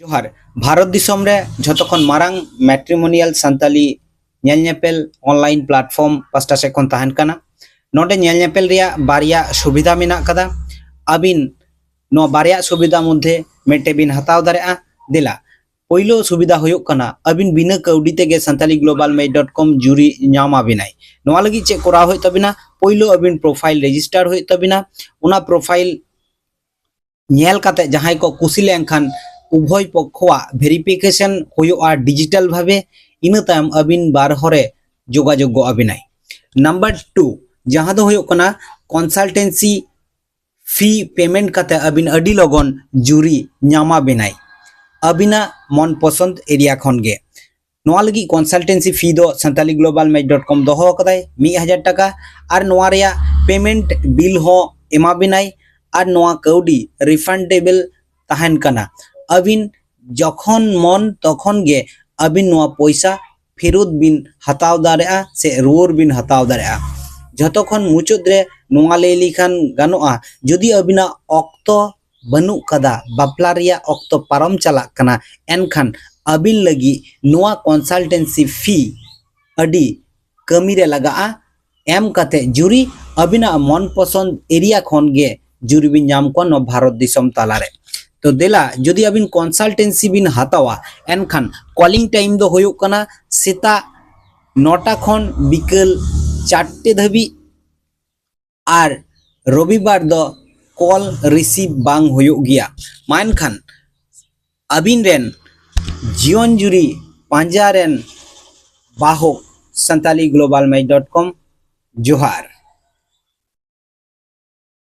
जोहार भारत दिसम रे झतखन मारांग मैट्रिमोनियल संताली नेलनेपेल ऑनलाइन प्लेटफॉर्म पास्टा से खन तहन कना नोडे नेलनेपेल रिया बारिया सुविधा मेना कदा अबिन नो बारिया सुविधा मध्य मेटे बिन हताव दारेआ दिला पहिलो सुविधा होयो कना अबिन बिना कौडी तेगे संताली ग्लोबल मेट.com जुरी ᱧᱟᱢ आबिनाय नोआ लगी चे कोरा होय तबिना पहिलो अबिन प्रोफाइल रजिस्टर होय तबिना उना प्रोफाइल नेल काते जहां को कुसी लेनखान उभय पक्षवा भेरिफिकेशन होयोआ डिजिटल भावे इना तायम अबिन बार हरे जोगाजोग आबिनाय नंबर 2 जहां दो होयो कना कंसल्टेंसी फी पेमेंट काते अबिन अडी लगन जुरी ᱧᱟᱢ आबिनाय अबिना मन पसंद एरिया खनगे नोआ लगी कंसल्टेंसी फी दो संताली ग्लोबल मेट.com दोहो कदाय 1000 टाका और नोआ रिया पेमेंट बिल हो एमा बिनाय और नोआ कौडी रिफंडेबल तहन कना अबिन जखन मन तखन गे अबिन नोआ पैसा फेरत बिन हताव दारेआ से रुवर बिन हताव दारेआ जतखन मुचुद रे नोआ ले लिखान गानोआ जदि अबिना ऑक्तो बनु कदा बापला रिया ऑक्तो पारम चला कना एनखान अबिन लगी नोआ कंसल्टेंसी फी अडी कमी रे लगा एम कते जुरी अबिना मन पसंद एरिया खन गे जुरी बिन नाम को नो भारत दिसम तालारे तो देला जदि अबिन कंसल्टेंसी बिन हतावा एनखान कॉलिंग टाइम दो होयो कना सेता 9टा खन बिकल 4टे धबी और रविवार दो कॉल रिसीव बांग होयो गया मानखान अबिन रेन जीवन जुरी पांजा रेन बाहो संताली ग्लोबल मेट.com जोहार।